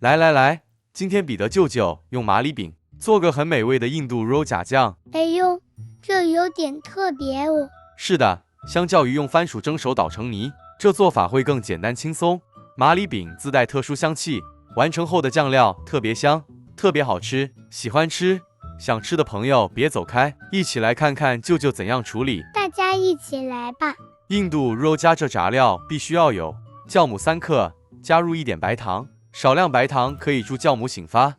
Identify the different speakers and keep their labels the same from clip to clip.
Speaker 1: 来来来，今天彼得舅舅用马里饼做个很美味的印度 roll 假酱。
Speaker 2: 哎呦，这有点特别哦。
Speaker 1: 是的，相较于用番薯蒸熟捣成泥，这做法会更简单轻松。马里饼自带特殊香气，完成后的酱料特别香，特别好吃。喜欢吃、想吃的朋友别走开，一起来看看舅舅怎样处理。
Speaker 2: 大家一起来吧。
Speaker 1: 印度 roll 加这炸料必须要有酵母3克，加入1点白糖，少量白糖可以助酵母醒发。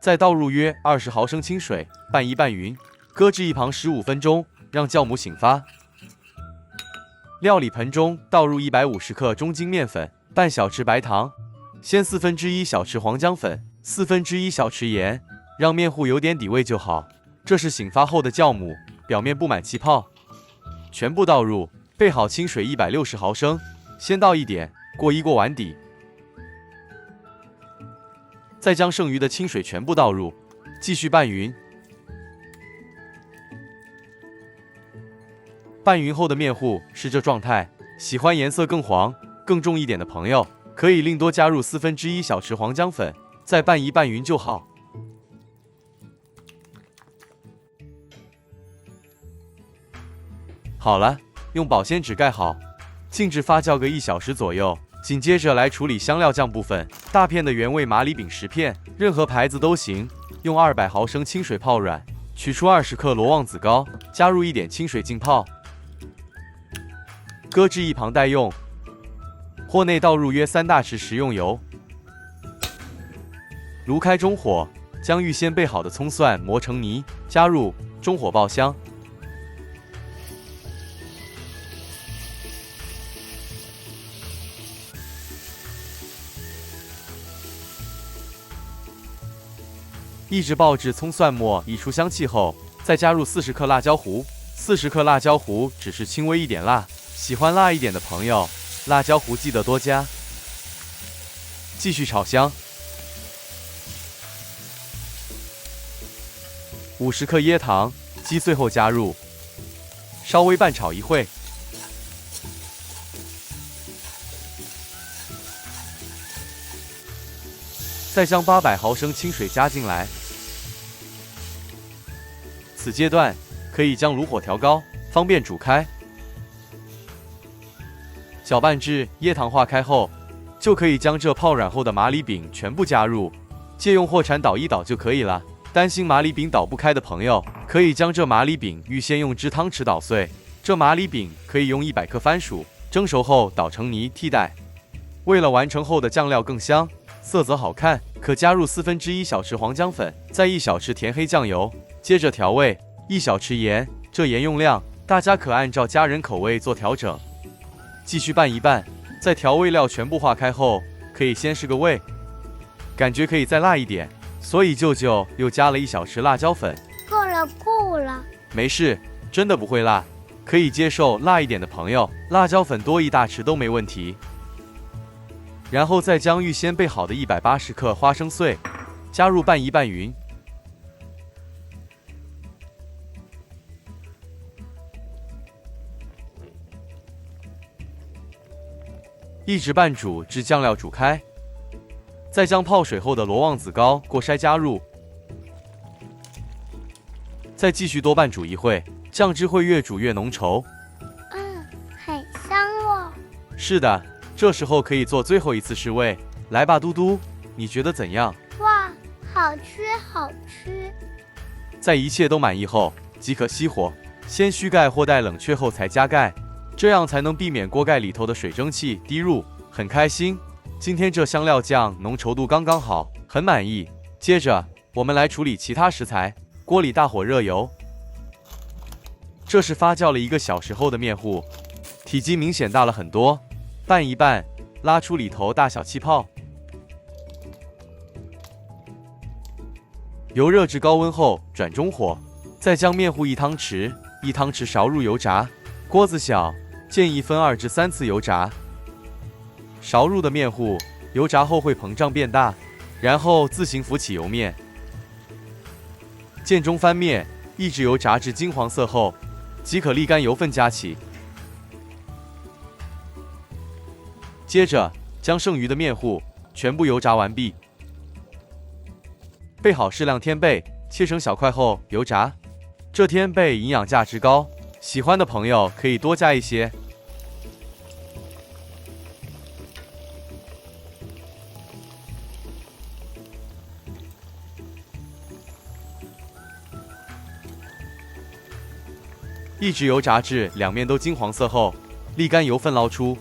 Speaker 1: 再倒入约20毫升清水，拌一拌匀，搁置一旁15分钟，让酵母醒发。料理盆中倒入150克中筋面粉，半小匙白糖，先1/4小匙黄姜粉，1/4小匙盐，让面糊有点底味就好。这是醒发后的酵母，表面布满气泡。全部倒入，备好清水160毫升，先倒一点，过一过碗底。再将剩余的清水全部倒入，继续拌匀。拌匀后的面糊是这状态，喜欢颜色更黄、更重一点的朋友，可以另多加入1/4小匙黄姜粉，再拌一拌匀就好。好了，用保鲜纸盖好，静置发酵个1小时左右。紧接着来处理香料酱部分，大片的原味马里饼10片，任何牌子都行，用200毫升清水泡软，取出20克罗望子膏，加入1点清水浸泡，搁置一旁待用。锅内倒入约3大匙食用油，炉开中火，将预先备好的葱蒜磨成泥，加入，中火爆香。一直爆至葱蒜末溢出香气后，再加入40克辣椒糊。40克辣椒糊只是轻微一点辣，喜欢辣一点的朋友，辣椒糊记得多加。继续炒香。50克椰糖击碎后加入，稍微拌炒一会。再将800毫升清水加进来。此阶段可以将炉火调高，方便煮开。搅拌至椰糖化开后，就可以将这泡软后的马里饼全部加入，借用或铲捣一捣就可以了。担心马里饼捣不开的朋友，可以将这马里饼预先用汁汤匙捣碎。这马里饼可以用100克番薯蒸熟后捣成泥替代。为了完成后的酱料更香，色泽好看，可加入1/4小匙黄姜粉，再1小匙甜黑酱油，接着调味，1小匙盐，这盐用量大家可按照家人口味做调整。继续拌一拌，在调味料全部化开后，可以先试个味，感觉可以再辣一点，所以舅舅又加了1小匙辣椒粉。
Speaker 2: 够了。
Speaker 1: 没事，真的不会辣，可以接受辣一点的朋友，辣椒粉多1大匙都没问题。然后再将预先备好的180克花生碎加入，拌一拌匀。一直拌煮至酱料煮开，再将泡水后的罗望子膏过筛加入，再继续多拌煮一会，酱汁会越煮越浓稠。
Speaker 2: 很香哦。
Speaker 1: 是的，这时候可以做最后一次试味。来吧，嘟嘟，你觉得怎样？
Speaker 2: 哇，好吃好吃。
Speaker 1: 在一切都满意后，即可熄火，先虚盖或待冷却后才加盖，这样才能避免锅盖里头的水蒸气滴入。很开心，今天这香料酱浓稠度刚刚好，很满意。接着我们来处理其他食材，锅里大火热油。这是发酵了1个小时后的面糊，体积明显大了很多，拌一拌，拉出里头大小气泡。油热至高温后转中火，再将面糊1汤匙勺入油炸。锅子小，建议分2至3次油炸。勺入的面糊油炸后会膨胀变大，然后自行浮起油面。见中翻面，一直油炸至金黄色后，即可沥干油分夹起。接着将剩余的面糊全部油炸完毕。备好适量天贝，切成小块后油炸。这天贝营养价值高，喜欢的朋友可以多加一些。一直油炸至两面都金黄色后，沥干油分捞出。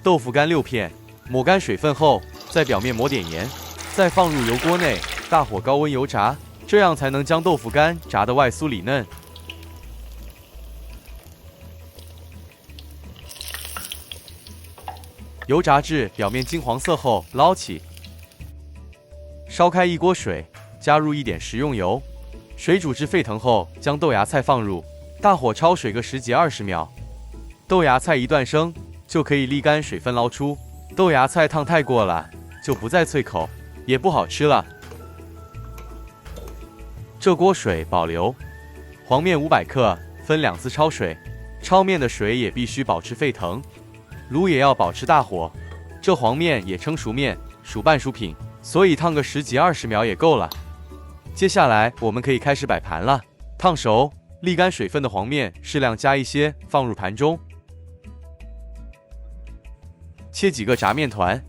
Speaker 1: 豆腐干6片，抹干水分后，在表面抹点盐，再放入油锅内，大火高温油炸，这样才能将豆腐干炸得外酥里嫩。油炸至表面金黄色后，捞起。烧开一锅水，加入一点食用油，水煮至沸腾后，将豆芽菜放入，大火焯水个10几20秒。豆芽菜一断生，就可以沥干水分捞出。豆芽菜烫太过了，就不再脆口，也不好吃了。这锅水保留。黄面500克，分2次焯水，焯面的水也必须保持沸腾，炉也要保持大火。这黄面也称熟面、熟半熟品，所以烫个10几20秒也够了。接下来我们可以开始摆盘了。烫熟、沥干水分的黄面适量加一些，放入盘中。切几个炸面团，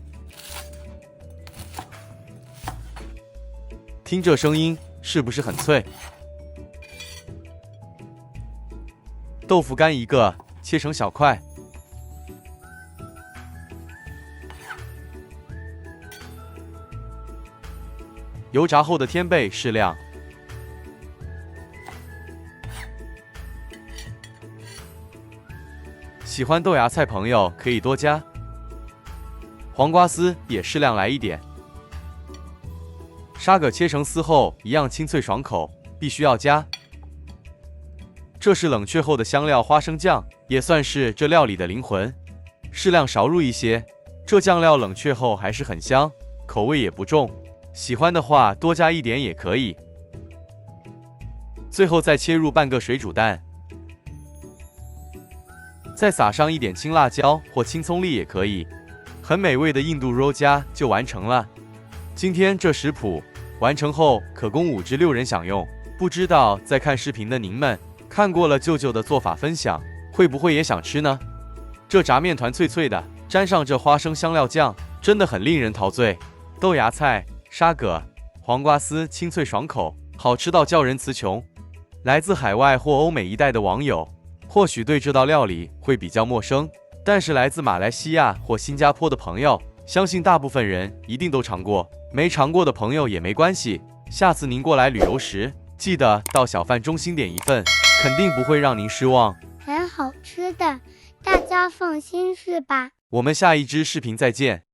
Speaker 1: 听这声音是不是很脆？豆腐干1个，切成小块。油炸后的天贝适量。喜欢豆芽菜朋友可以多加。黄瓜丝也适量来一点。沙葛切成丝后一样清脆爽口，必须要加。这是冷却后的香料花生酱，也算是这料理的灵魂，适量勺入一些。这酱料冷却后还是很香，口味也不重，喜欢的话多加一点也可以。最后再切入半个水煮蛋，再撒上一点青辣椒或青葱粒也可以。很美味的印度 Rojak 就完成了。今天这食谱完成后可供5至6人享用。不知道在看视频的您们看过了舅舅的做法分享，会不会也想吃呢？这炸面团脆脆的，沾上这花生香料酱，真的很令人陶醉。豆芽菜、沙葛、黄瓜丝清脆爽口，好吃到叫人词穷。来自海外或欧美一带的网友，或许对这道料理会比较陌生。但是来自马来西亚或新加坡的朋友，相信大部分人一定都尝过。没尝过的朋友也没关系，下次您过来旅游时，记得到小贩中心点一份，肯定不会让您失望。
Speaker 2: 很好吃的，大家放心是吧？
Speaker 1: 我们下一支视频再见。